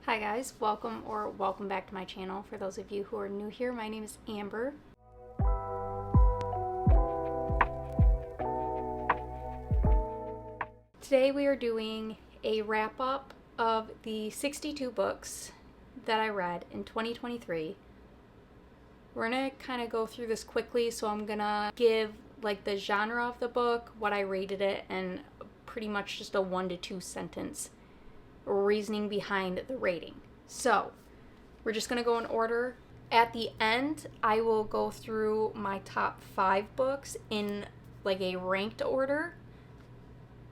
Hi guys, welcome back to my channel. For those of you who are new here, my name is Amber. Today we are doing a wrap up of the 62 books that I read in 2023. We're gonna kind of go through this quickly, so I'm gonna give like the genre of the book, what I rated it, and pretty much just a 1 to 2 sentence reasoning behind the rating. So we're just going to go in order. At the end, I will go through my top 5 books in like a ranked order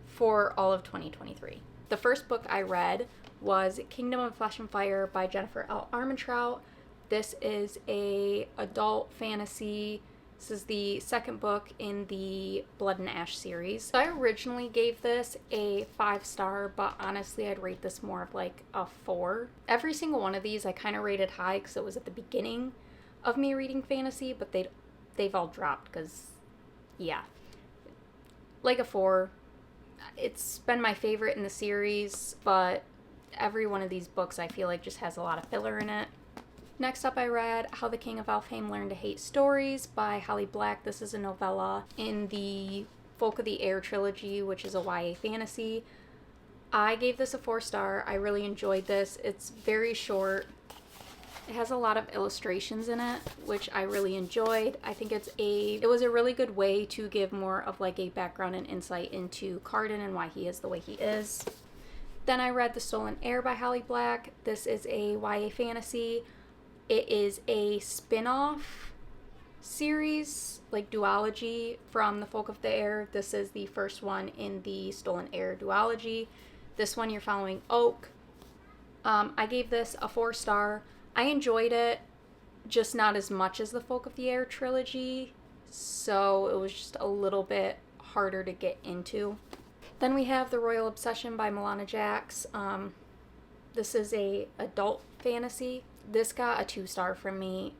for all of 2023. The first book I read was Kingdom of Flesh and Fire by Jennifer L. Armentrout. This is a adult fantasy. This is the second book in the Blood and Ash series. I originally gave this a 5-star, but honestly I'd rate this more of like a 4. Every single one of these I kind of rated high because it was at the beginning of me reading fantasy, but they've all dropped because, yeah. Like a 4. It's been my favorite in the series, but every one of these books I feel like just has a lot of filler in it. Next up, I read How the King of Elfhame Learned to Hate Stories by Holly Black. This is a novella in the Folk of the Air trilogy, which is a YA fantasy. I gave this a 4-star. I really enjoyed this. It's very short. It has a lot of illustrations in it, which I really enjoyed. I think it was a really good way to give more of like a background and insight into Cardan and why he is the way he is. Then I read The Stolen Heir by Holly Black. This is a YA fantasy. It is a spin-off series, like duology from the Folk of the Air. This is the first one in the Stolen Heir duology. This one you're following Oak. I gave this a 4-star. I enjoyed it, just not as much as the Folk of the Air trilogy, so it was just a little bit harder to get into. Then we have The Royal Obsession by Milana Jax. This is a adult fantasy. This got a 2-star from me.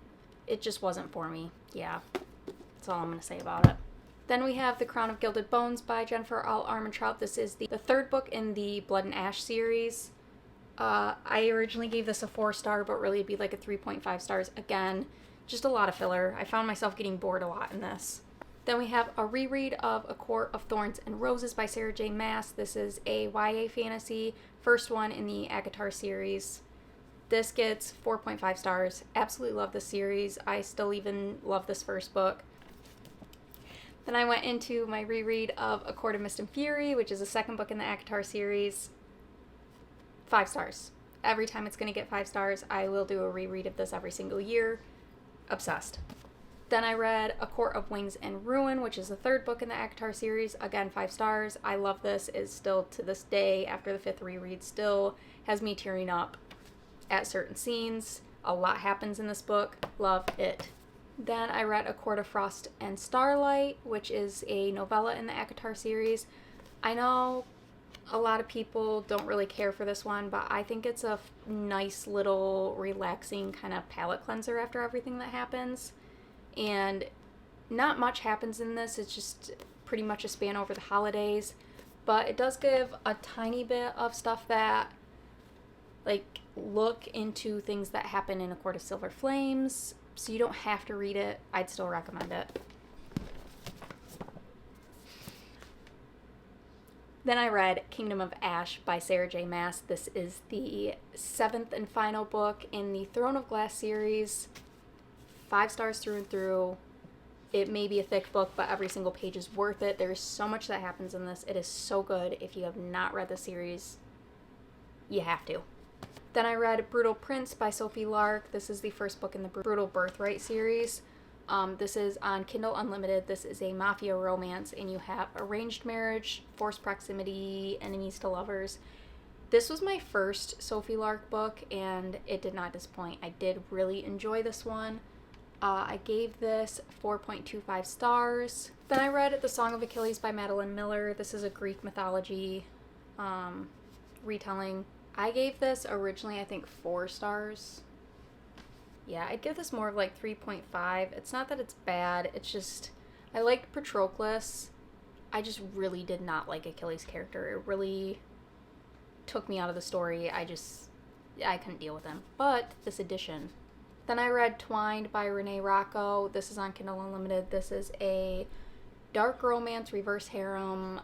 It just wasn't for me. Yeah, that's all I'm going to say about it. Then we have The Crown of Gilded Bones by Jennifer L. Armentrout. This is the third book in the Blood and Ash series. I originally gave this a 4-star, but really it'd be like a 3.5 stars. Again, just a lot of filler. I found myself getting bored a lot in this. Then we have a reread of A Court of Thorns and Roses by Sarah J. Maas. This is a YA fantasy, first one in the Agatar series. This gets 4.5 stars. Absolutely love this series. I still even love this first book. Then I went into my reread of A Court of Mist and Fury, which is the second book in the Agatar series. 5 stars. Every time it's going to get 5 stars, I will do a reread of this every single year. Obsessed. Then I read A Court of Wings and Ruin, which is the third book in the Agatar series. Again, 5 stars. I love this. It's still, to this day, after the 5th reread, still has me tearing up at certain scenes. A lot happens in this book. Love it. Then I read A Court of Frost and Starlight, which is a novella in the Agatar series. I know a lot of people don't really care for this one, but I think it's a nice little relaxing kind of palate cleanser after everything that happens. And not much happens in this. It's just pretty much a span over the holidays, but it does give a tiny bit of stuff that like look into things that happen in A Court of Silver Flames, so you don't have to read it. I'd still recommend it. Then I read Kingdom of Ash by Sarah J. Maas. This is the 7th and final book in the Throne of Glass series. 5 stars through and through. It may be a thick book, but every single page is worth it. There is so much that happens in this. It is so good. If you have not read the series, you have to. Then I read Brutal Prince by Sophie Lark. This is the first book in the Brutal Birthright series. This is on Kindle Unlimited. This is a mafia romance, and you have arranged marriage, forced proximity, enemies to lovers. This was my first Sophie Lark book, and it did not disappoint. I did really enjoy this one. I gave this 4.25 stars. Then I read The Song of Achilles by Madeline Miller. This is a Greek mythology retelling. I gave this originally, I think, 4 stars. Yeah, I'd give this more of like 3.5. It's not that it's bad, it's just, I liked Patroclus. I just really did not like Achilles' character. It really took me out of the story. I couldn't deal with him. But this edition. Then I read Twined by Renee Rocco. This is on Kindle Unlimited. This is a dark romance, reverse harem,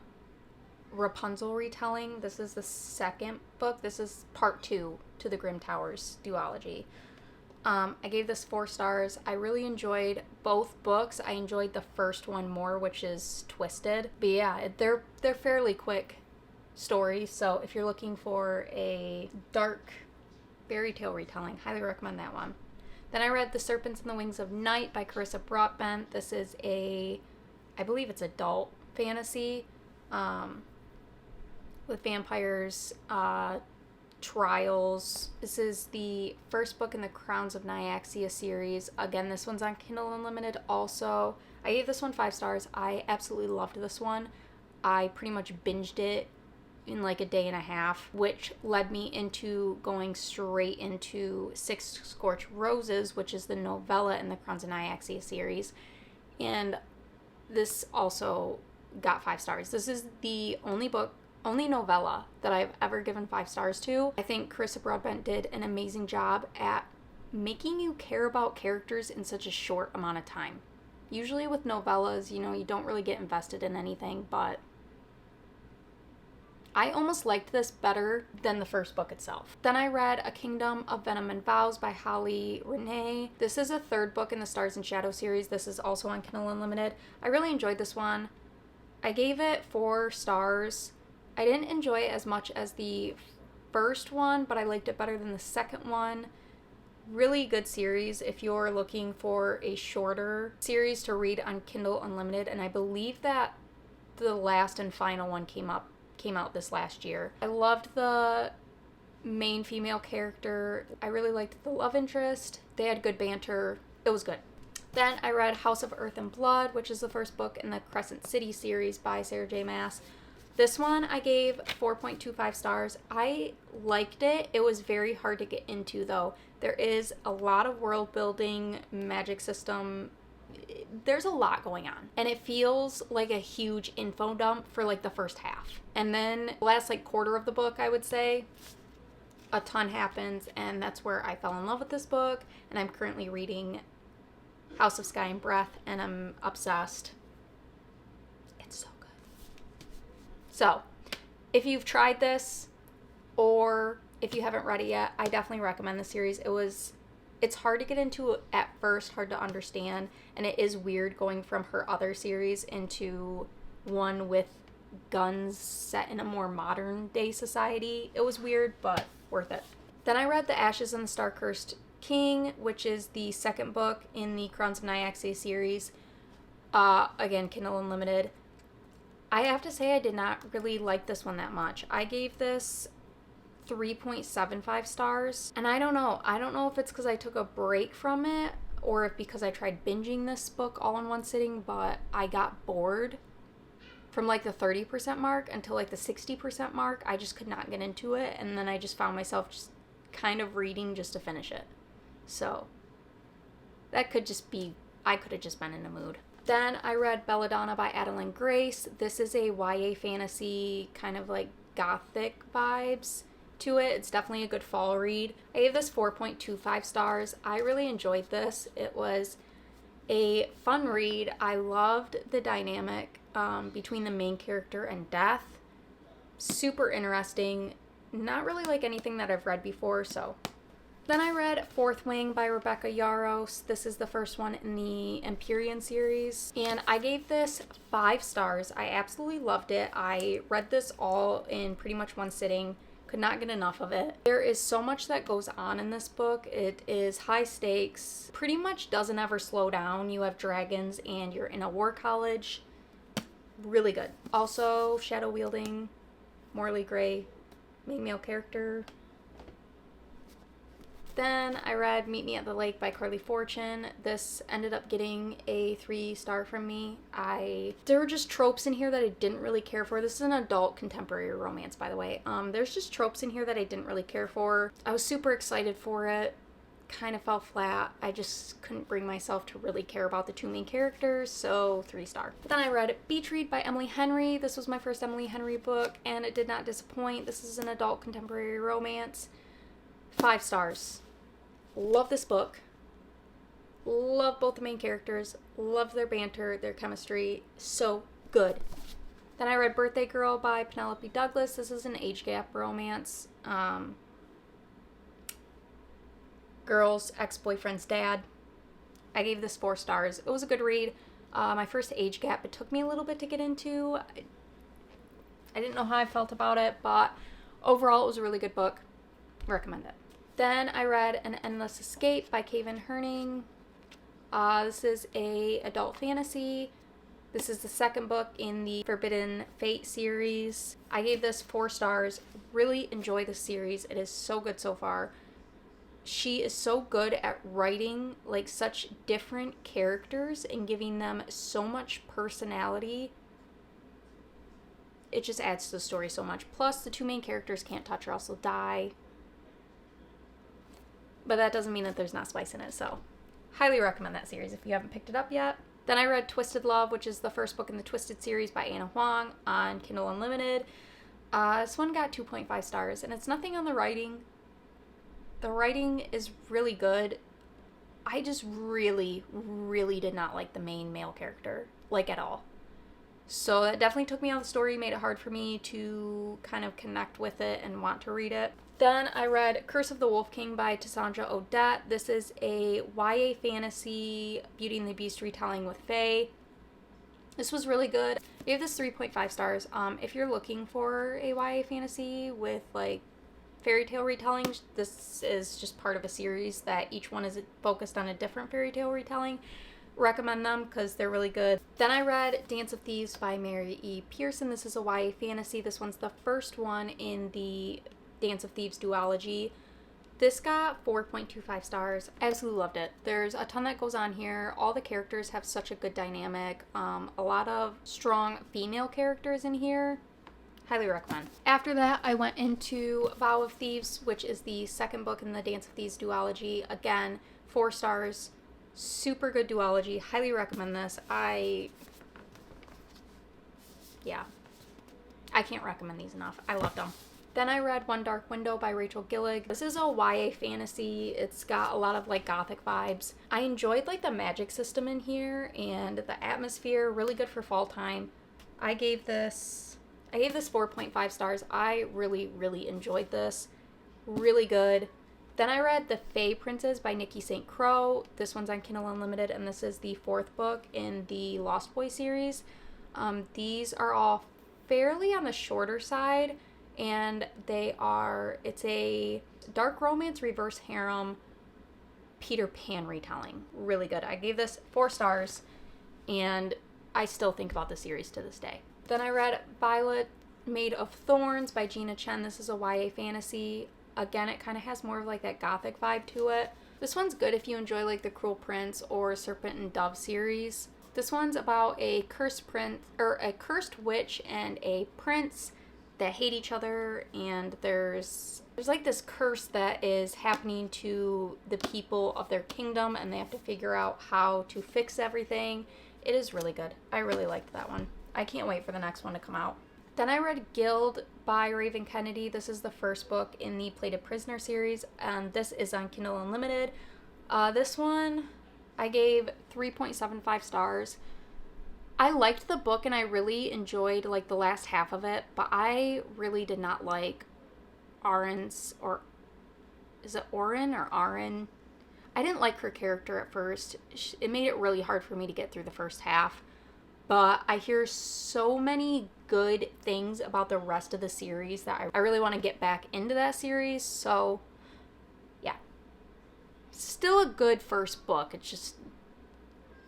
Rapunzel retelling. This is the second book. This is part 2 to the Grimm Towers duology. I gave this 4 stars. I really enjoyed both books. I enjoyed the first one more, which is Twisted. But yeah, they're fairly quick stories, so if you're looking for a dark fairy tale retelling, highly recommend that one. Then I read The Serpents and the Wings of Night by Carissa Broadbent. This is I believe it's adult fantasy with vampires, trials. This is the first book in the Crowns of Nyaxia series. Again, this one's on Kindle Unlimited also. I gave this one 5 stars. I absolutely loved this one. I pretty much binged it in like a day and a half, which led me into going straight into Six Scorched Roses, which is the novella in the Crowns of Nyaxia series. And this also got 5 stars. This is the only novella that I've ever given 5 stars to. I think Carissa Broadbent did an amazing job at making you care about characters in such a short amount of time. Usually with novellas, you don't really get invested in anything, but I almost liked this better than the first book itself. Then I read A Kingdom of Venom and Vows by Holly Renee. This is a 3rd book in the Stars and Shadow series. This is also on Kindle Unlimited. I really enjoyed this one. I gave it 4 stars. I didn't enjoy it as much as the first one, but I liked it better than the second one. Really good series if you're looking for a shorter series to read on Kindle Unlimited, and I believe that the last and final one came out this last year. I loved the main female character. I really liked the love interest. They had good banter. It was good. Then I read House of Earth and Blood, which is the first book in the Crescent City series by Sarah J. Maas. This one I gave 4.25 stars. I liked it. It was very hard to get into though. There is a lot of world building, magic system. There's a lot going on. And it feels like a huge info dump for like the first half. And then the last like quarter of the book, I would say, a ton happens. And that's where I fell in love with this book. And I'm currently reading House of Sky and Breath, and I'm obsessed. It's so good. So, if you've tried this, or if you haven't read it yet, I definitely recommend the series. It's hard to get into at first, hard to understand, and it is weird going from her other series into one with guns set in a more modern day society. It was weird, but worth it. Then I read The Ashes and the Star-Cursed King, which is the second book in the Crowns of Nyaxia series. Again, Kindle Unlimited. I have to say I did not really like this one that much. I gave this 3.75 stars, and I don't know if it's because I took a break from it or if because I tried binging this book all in one sitting, but I got bored from like the 30% mark until like the 60% mark. I just could not get into it, and then I just found myself just kind of reading just to finish it. So that could just be, I could have just been in a mood. Then I read Belladonna by Adeline Grace. This is a YA fantasy, kind of like gothic vibes to it. It's definitely a good fall read. I gave this 4.25 stars. I really enjoyed this. It was a fun read. I loved the dynamic between the main character and Death. Super interesting. Not really like anything that I've read before, so. Then I read Fourth Wing by Rebecca Yarros. This is the first one in the Empyrean series, and I gave this 5 stars. I absolutely loved it. I read this all in pretty much one sitting. Could not get enough of it. There is so much that goes on in this book. It is high stakes. Pretty much doesn't ever slow down. You have dragons and you're in a war college. Really good. Also, shadow wielding, Morley Gray, main male character. Then I read Meet Me at the Lake by Carly Fortune. This ended up getting a 3-star from me. There were just tropes in here that I didn't really care for. This is an adult contemporary romance, by the way. There's just tropes in here that I didn't really care for. I was super excited for it. Kind of fell flat. I just couldn't bring myself to really care about the 2 main characters, so 3-star. Then I read Beach Read by Emily Henry. This was my first Emily Henry book, and it did not disappoint. This is an adult contemporary romance. 5 stars. Love this book. Love both the main characters. Love their banter, their chemistry. So good. Then I read Birthday Girl by Penelope Douglas. This is an age gap romance. Girl's ex-boyfriend's dad. I gave this 4 stars. It was a good read. My first age gap, it took me a little bit to get into. I didn't know how I felt about it, but overall it was a really good book. Recommend it. Then I read An Endless Escape by Kaven Herning. This is a adult fantasy. This is the second book in the Forbidden Fate series. I gave this 4 stars. Really enjoy this series. It is so good so far. She is so good at writing like such different characters and giving them so much personality. It just adds to the story so much. Plus, the 2 main characters can't touch or else they'll die. But that doesn't mean that there's not spice in it, so highly recommend that series if you haven't picked it up yet. Then I read Twisted Love, which is the first book in the Twisted series by Anna Huang on Kindle Unlimited. This one got 2.5 stars, and it's nothing on the writing. The writing is really good. I just really, really did not like the main male character, like at all. So that definitely took me out of the story, made it hard for me to kind of connect with it and want to read it. Then I read Curse of the Wolf King by Cassandra Odette. This is a YA fantasy Beauty and the Beast retelling with Fae. This was really good. I gave this 3.5 stars. If you're looking for a YA fantasy with like fairy tale retellings, this is just part of a series that each one is focused on a different fairy tale retelling. Recommend them because they're really good. Then I read Dance of Thieves by Mary E. Pearson. This is a YA fantasy. This one's the first one in the Dance of Thieves duology. This got 4.25 stars. I absolutely loved it. There's a ton that goes on here. All the characters have such a good dynamic. A lot of strong female characters in here. Highly recommend. After that, I went into Vow of Thieves, which is the second book in the Dance of Thieves duology. Again, 4 stars. Super good duology. Highly recommend this. I can't recommend these enough. I loved them. Then I read One Dark Window by Rachel Gillig. This is a YA fantasy. It's got a lot of like gothic vibes. I enjoyed like the magic system in here and the atmosphere. Really good for fall time. I gave this 4.5 stars. I really, really enjoyed this. Really good. Then I read The Fae Princes by Nikki St. Crow. This one's on Kindle Unlimited, and this is the 4th book in the Lost Boy series. These are all fairly on the shorter side, and it's a dark romance reverse harem Peter Pan retelling. Really good. I gave this 4 stars, and I still think about the series to this day. Then I read Violet Made of Thorns by Gina Chen. This is a YA fantasy. Again, it kind of has more of like that gothic vibe to it. This one's good if you enjoy like the Cruel Prince or Serpent and Dove series. This one's about a cursed witch and a prince that hate each other, and there's like this curse that is happening to the people of their kingdom, and they have to figure out how to fix everything. It is really good. I really liked that one. I can't wait for the next one to come out. Then I read Guild by Raven Kennedy. This is the first book in the Plated Prisoner series, and this is on Kindle Unlimited. This one I gave 3.75 stars. I liked the book and I really enjoyed like the last half of it, but I really did not like Arin's, or is it Orin or Arin? I didn't like her character at first. It made it really hard for me to get through the first half. But I hear so many good things about the rest of the series that I really want to get back into that series. So, yeah. Still a good first book. It's just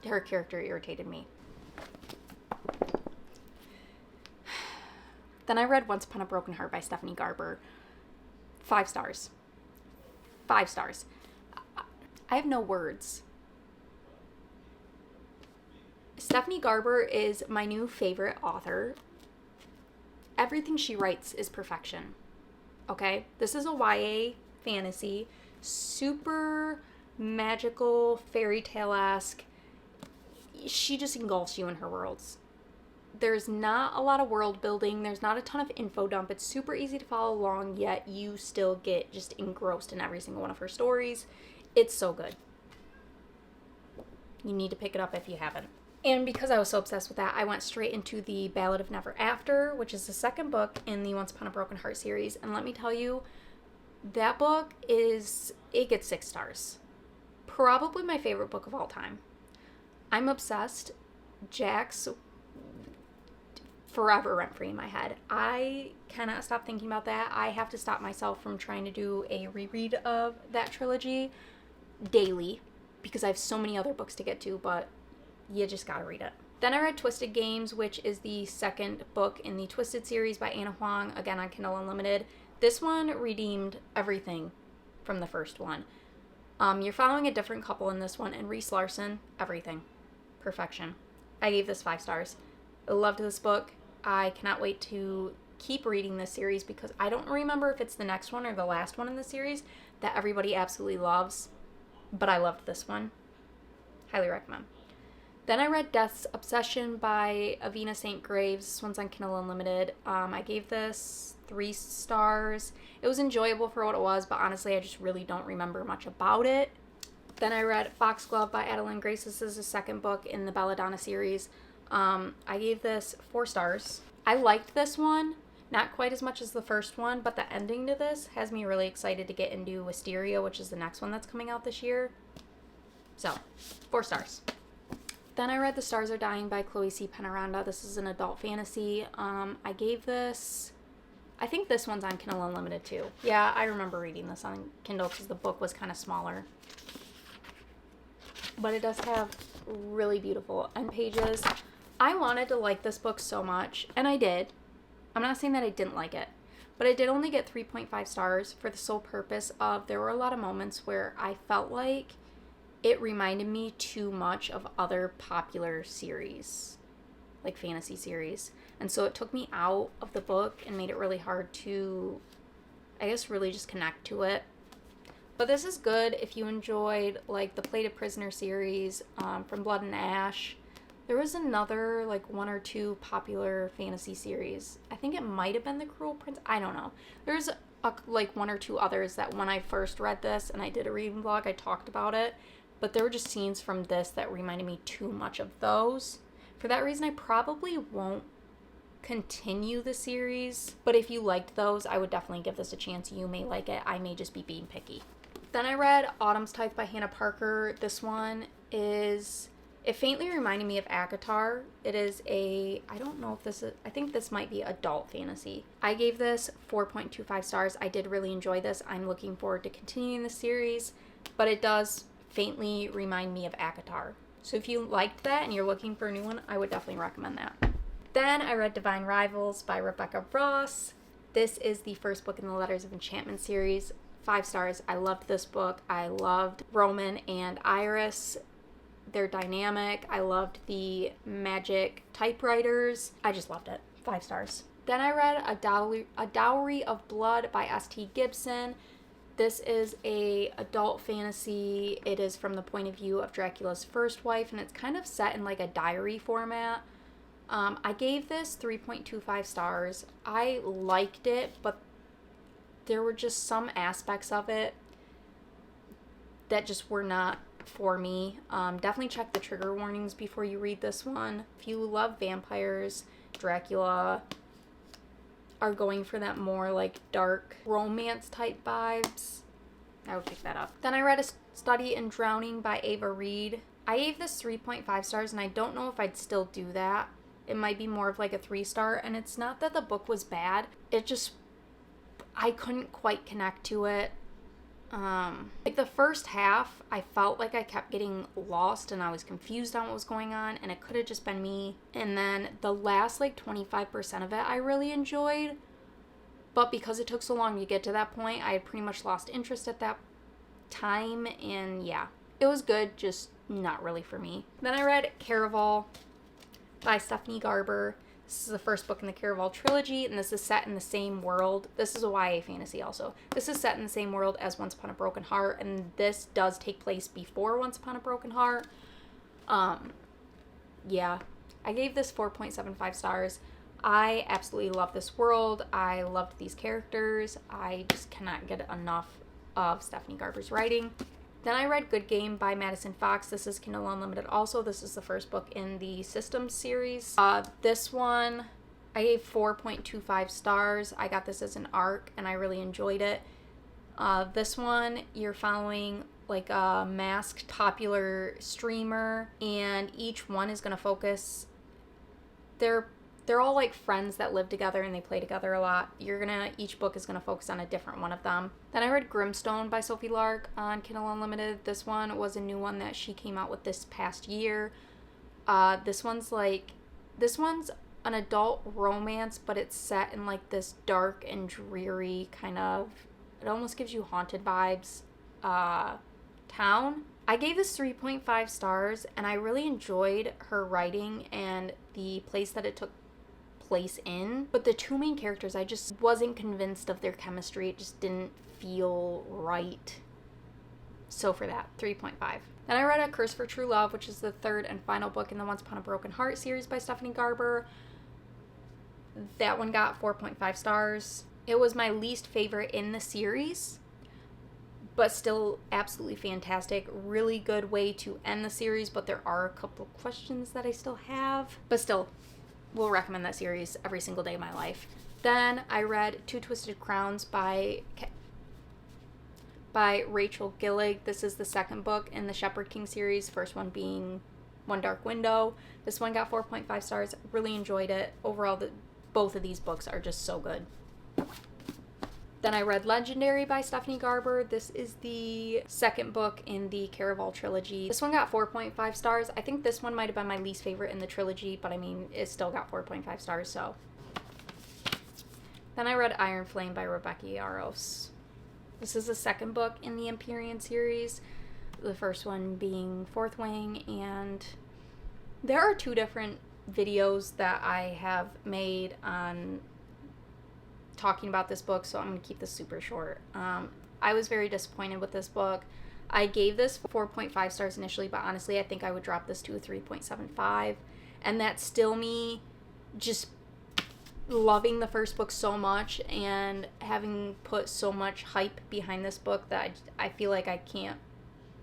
her character irritated me. Then I read Once Upon a Broken Heart by Stephanie Garber. 5 stars. 5 stars. I have no words. Stephanie Garber is my new favorite author. Everything she writes is perfection. Okay? This is a YA fantasy. Super magical, fairy tale-esque. She just engulfs you in her worlds. There's not a lot of world building. There's not a ton of info dump. It's super easy to follow along, yet you still get just engrossed in every single one of her stories. It's so good. You need to pick it up if you haven't. And because I was so obsessed with that, I went straight into the Ballad of Never After, which is the second book in the Once Upon a Broken Heart series. And let me tell you, that book it gets 6 stars. Probably my favorite book of all time. I'm obsessed. Jax forever rent free in my head. I cannot stop thinking about that. I have to stop myself from trying to do a reread of that trilogy daily because I have so many other books to get to, but you just gotta read it. Then I read Twisted Games, which is the second book in the Twisted series by Anna Huang, again on Kindle Unlimited. This one redeemed everything from the first one. You're following a different couple in this one, and Reese Larson, everything. Perfection. I gave this 5 stars. I loved this book. I cannot wait to keep reading this series because I don't remember if it's the next one or the last one in the series that everybody absolutely loves, but I loved this one. Highly recommend. Then I read Death's Obsession by Avina St. Graves. This one's on Kindle Unlimited. I gave this 3 stars. It was enjoyable for what it was, but honestly, I just really don't remember much about it. Then I read Foxglove by Adeline Grace. This is the second book in the Belladonna series. I gave this 4 stars. I liked this one, not quite as much as the first one, but the ending to this has me really excited to get into Wisteria, which is the next one that's coming out this year. So, 4 stars. Then I read The Stars Are Dying by Chloe C. Penaranda. This is an adult fantasy. I gave this... I think this one's on Kindle Unlimited too. Yeah, I remember reading this on Kindle because the book was kind of smaller. But it does have really beautiful end pages. I wanted to like this book so much, and I did. I'm not saying that I didn't like it, but I did only get 3.5 stars for the sole purpose of there were a lot of moments where I felt like it reminded me too much of other popular series, like fantasy series. And so it took me out of the book and made it really hard to, I guess, really just connect to it. But this is good if you enjoyed, like, the Plated Prisoner series from Blood and Ash. There was another, like, 1 or 2 popular fantasy series. I think it might have been The Cruel Prince. I don't know. There's, like, 1 or 2 others that when I first read this and I did a reading vlog, I talked about it. But there were just scenes from this that reminded me too much of those. For that reason, I probably won't continue the series. But if you liked those, I would definitely give this a chance. You may like it. I may just be being picky. Then I read Autumn's Tithe by Hannah Parker. This one is... It faintly reminded me of ACOTAR. It is a... I don't know if this is... I think this might be adult fantasy. I gave this 4.25 stars. I did really enjoy this. I'm looking forward to continuing the series. But it does faintly remind me of ACOTAR. So if you liked that and you're looking for a new one, I would definitely recommend that. Then I read Divine Rivals by Rebecca Ross. This is the first book in the Letters of Enchantment series. 5 stars. I loved this book. I loved Roman and Iris. Their dynamic. I loved the magic typewriters. I just loved it. 5 stars. Then I read A Dowry of Blood by S.T. Gibson. This is a adult fantasy. It is from the point of view of Dracula's first wife, and it's kind of set in like a diary format. I gave this 3.25 stars. I liked it, but there were just some aspects of it that just were not for me. Definitely check the trigger warnings before you read this one. If you love vampires, Dracula, are going for that more like dark romance type vibes, I would pick that up. Then I read A Study in Drowning by Ava Reed. I gave this 3.5 stars, and I don't know if I'd still do that. It might be more of like a 3-star, and it's not that the book was bad. It just, I couldn't quite connect to it. Like the first half, I felt like I kept getting lost and I was confused on what was going on, and it could have just been me. And then the last like 25% of it I really enjoyed, but because it took so long to get to that point, I had pretty much lost interest at that time, and yeah, it was good, just not really for me. Then I read Caraval by Stephanie Garber. This is the first book in the Caraval trilogy, and this is set in the same world. This is a YA fantasy also. This is set in the same world as Once Upon a Broken Heart, and this does take place before Once Upon a Broken Heart. Yeah, I gave this 4.75 stars. I absolutely love this world. I loved these characters. I just cannot get enough of Stephanie Garber's writing. Then I read Good Game by Madison Fox. This is Kindle Unlimited also. This is the first book in the Systems series. This one I gave 4.25 stars. I got this as an ARC and I really enjoyed it. This one, you're following like a masked popular streamer, and each one is going to focus, they're all like friends that live together and they play together a lot. Each book is going to focus on a different one of them. Then I read Grimstone by Sophie Lark on Kindle Unlimited. This one was a new one that she came out with this past year. This one's an adult romance, but it's set in like this dark and dreary kind of, it almost gives you haunted vibes, town. I gave this 3.5 stars and I really enjoyed her writing and the place that it took place in, but the two main characters, I just wasn't convinced of their chemistry. It just didn't feel right. So for that, 3.5. Then I read A Curse for True Love, which is the third and final book in the Once Upon a Broken Heart series by Stephanie Garber. That one got 4.5 stars. It was my least favorite in the series, but still absolutely fantastic. Really good way to end the series, but there are a couple of questions that I still have. But still, will recommend that series every single day of my life. Then I read Two Twisted Crowns by Rachel Gillig. This is the second book in the Shepherd King series, first one being One Dark Window. This one got 4.5 stars. Really enjoyed it. Overall, both of these books are just so good. Then I read Legendary by Stephanie Garber. This is the second book in the Caraval trilogy. This one got 4.5 stars. I think this one might have been my least favorite in the trilogy, but I mean, it still got 4.5 stars, so. Then I read Iron Flame by Rebecca Yarros. This is the second book in the Empyrean series, the first one being Fourth Wing, and there are two different videos that I have made on talking about this book, so I'm going to keep this super short. I was very disappointed with this book. I gave this 4.5 stars initially, but honestly, I think I would drop this to a 3.75, and that's still me just loving the first book so much and having put so much hype behind this book that I feel like I can't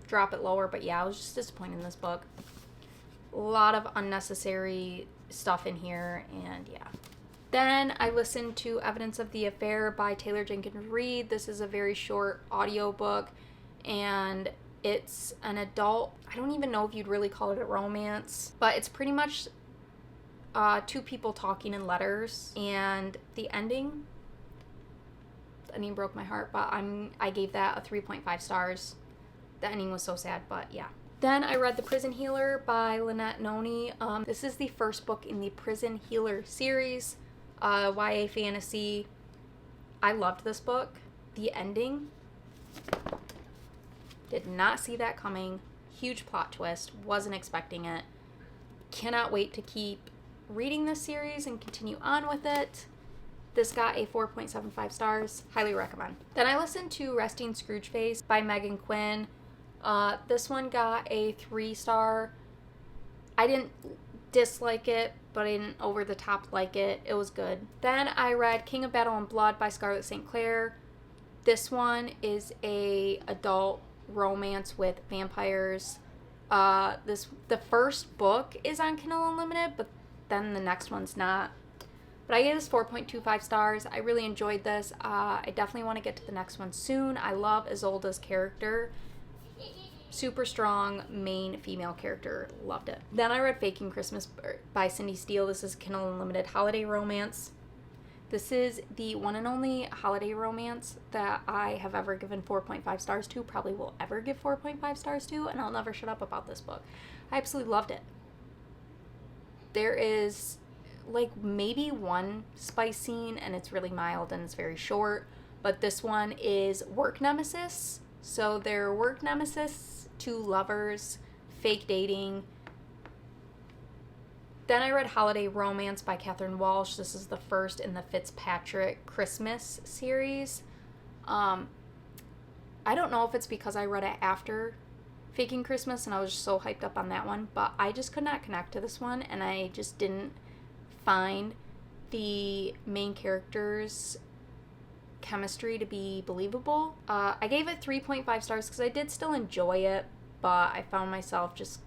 drop it lower. But yeah, I was just disappointed in this book. A lot of unnecessary stuff in here, and yeah. Then I listened to Evidence of the Affair by Taylor Jenkins Reid. This is a very short audiobook, and it's an adult, I don't even know if you'd really call it a romance, but it's pretty much two people talking in letters, and the ending broke my heart, but I gave that a 3.5 stars. The ending was so sad, but yeah. Then I read The Prison Healer by Lynette Noni. This is the first book in the Prison Healer series. YA fantasy. I loved this book. The ending, did not see that coming. Huge plot twist. Wasn't expecting it. Cannot wait to keep reading this series and continue on with it. This got a 4.75 stars. Highly recommend. Then I listened to Resting Scrooge Face by Megan Quinn. This one got a 3-star. I didn't dislike it, but I didn't over the top like it. It was good. Then I read King of Battle and Blood by Scarlett St. Clair. This one is a adult romance with vampires. The first book is on Kindle Unlimited, but then the next one's not. But I gave this 4.25 stars. I really enjoyed this. I definitely want to get to the next one soon. I love Isolde's character. Super strong main female character. Loved it. Then I read Faking Christmas by Cindy Steele. This is Kindle Unlimited holiday romance. This is the one and only holiday romance that I have ever given 4.5 stars to. Probably will ever give 4.5 stars to, and I'll never shut up about this book. I absolutely loved it. There is like maybe one spice scene, and it's really mild and it's very short, but this one is work nemesis. So they're work nemesis, two lovers, fake dating. Then I read Holiday Romance by Catherine Walsh. This is the first in the Fitzpatrick Christmas series. I don't know if it's because I read it after Faking Christmas, and I was just so hyped up on that one, but I just could not connect to this one, and I just didn't find the main character's chemistry to be believable. I gave it 3.5 stars because I did still enjoy it, but I found myself just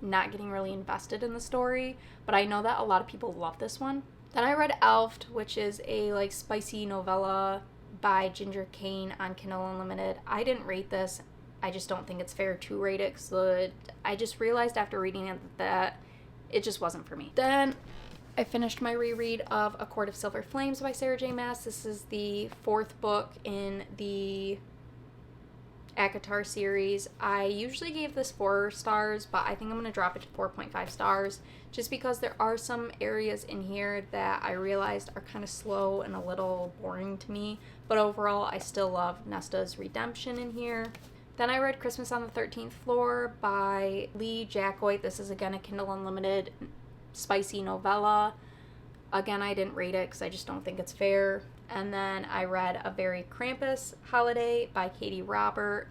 not getting really invested in the story. But I know that a lot of people love this one. Then I read Elfed, which is a like spicy novella by Ginger Kane on Kindle Unlimited. I didn't rate this. I just don't think it's fair to rate it because I just realized after reading it that it just wasn't for me. Then I finished my reread of A Court of Silver Flames by Sarah J. Maas. This is the 4th book in the ACOTAR series. I usually gave this 4 stars, but I think I'm going to drop it to 4.5 stars just because there are some areas in here that I realized are kind of slow and a little boring to me. But overall, I still love Nesta's redemption in here. Then I read Christmas on the 13th Floor by Lee Jackoit. This is again a Kindle Unlimited spicy novella. Again, I didn't rate it because I just don't think it's fair. And then I read A Very Krampus Holiday by Katie Robert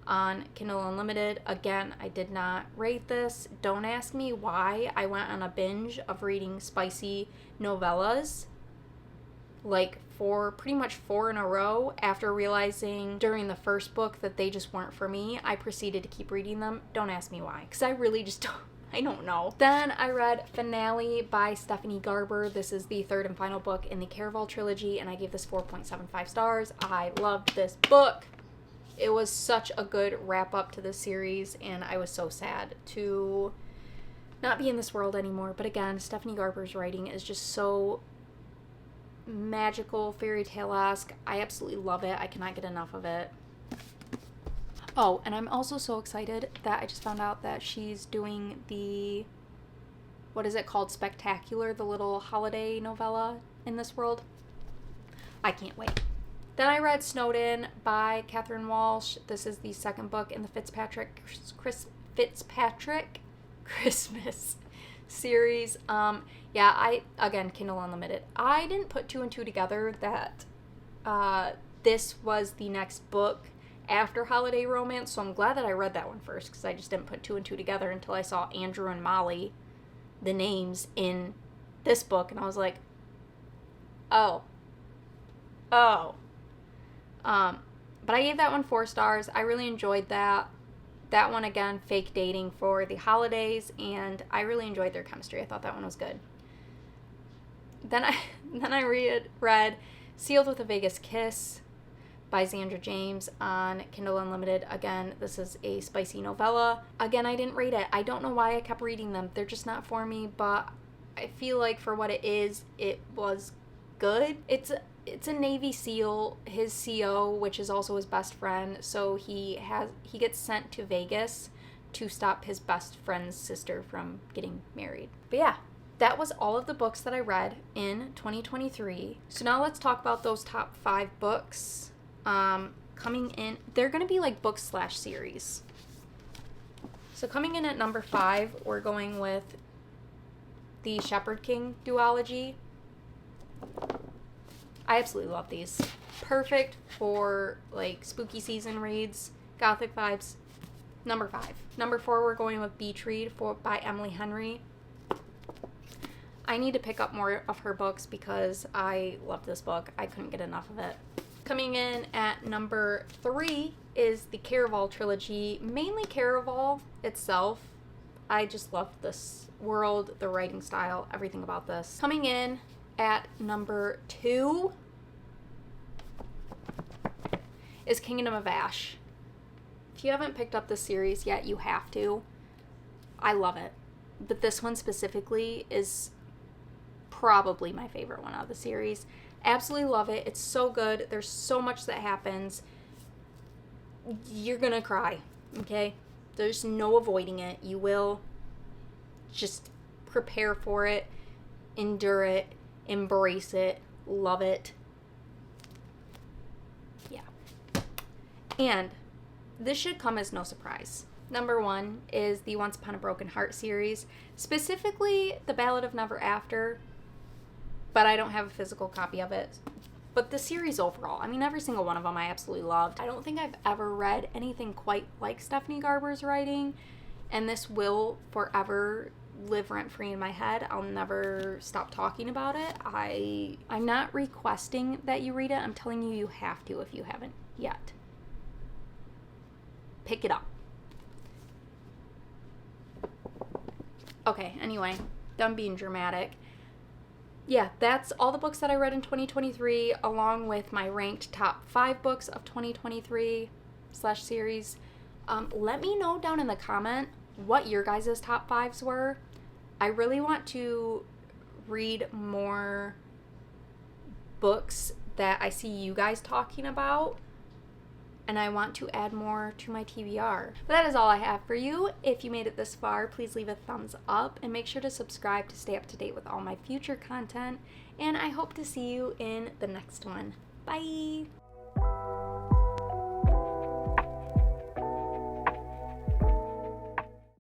on Kindle Unlimited. Again, I did not rate this. Don't ask me why I went on a binge of reading spicy novellas, like pretty much 4 in a row. After realizing during the first book that they just weren't for me, I proceeded to keep reading them. Don't ask me why, because I really just I don't know. Then I read Finale by Stephanie Garber. This is the 3rd and final book in the Caraval trilogy, and I gave this 4.75 stars. I loved this book. It was such a good wrap up to the series, and I was so sad to not be in this world anymore. But again, Stephanie Garber's writing is just so magical, fairy tale-esque. I absolutely love it. I cannot get enough of it. Oh, and I'm also so excited that I just found out that she's doing the, what is it called, Spectacular, the little holiday novella in this world. I can't wait. Then I read Snowden by Catherine Walsh. This is the 2nd book in the Fitzpatrick Christmas series. Again, Kindle Unlimited. I didn't put 2 and 2 together that this was the next book after Holiday Romance, so I'm glad that I read that one first because I just didn't put 2 and 2 together until I saw Andrew and Molly, the names in this book, and I was like, oh. But I gave that one 4 stars. I really enjoyed that. That one, again, fake dating for the holidays, and I really enjoyed their chemistry. I thought that one was good. Then I read Sealed with a Vegas Kiss by Xandra James on Kindle Unlimited. Again, this is a spicy novella. Again, I didn't rate it. I don't know why I kept reading them. They're just not for me, but I feel like for what it is, it was good. It's a Navy SEAL, his CO, which is also his best friend, so he gets sent to Vegas to stop his best friend's sister from getting married. But yeah, that was all of the books that I read in 2023. So now let's talk about those top 5 books. Coming in, they're going to be like books / series. So coming in at number 5, we're going with the Shepherd King duology. I absolutely love these. Perfect for like spooky season reads, gothic vibes. Number 5. Number 4, we're going with Beach Read by Emily Henry. I need to pick up more of her books because I love this book. I couldn't get enough of it. Coming in at number 3 is the Caraval trilogy, mainly Caraval itself. I just love this world, the writing style, everything about this. Coming in at number 2 is Kingdom of Ash. If you haven't picked up this series yet, you have to. I love it. But this one specifically is probably my favorite one out of the series. Absolutely love it. It's so good. There's so much that happens. You're gonna cry, okay? There's no avoiding it. You will. Just prepare for it, endure it, embrace it, love it. Yeah. And this should come as no surprise. Number 1 is the Once Upon a Broken Heart series, specifically The Ballad of Never After, but I don't have a physical copy of it. But the series overall, I mean, every single one of them I absolutely loved. I don't think I've ever read anything quite like Stephanie Garber's writing, and this will forever live rent-free in my head. I'll never stop talking about it. I'm not requesting that you read it. I'm telling you, you have to if you haven't yet. Pick it up. Okay, anyway, done being dramatic. Yeah, that's all the books that I read in 2023, along with my ranked top 5 books of 2023/series. Let me know down in the comment what your guys' top 5s were. I really want to read more books that I see you guys talking about, and I want to add more to my TBR. But that is all I have for you. If you made it this far, please leave a thumbs up and make sure to subscribe to stay up to date with all my future content. And I hope to see you in the next one. Bye!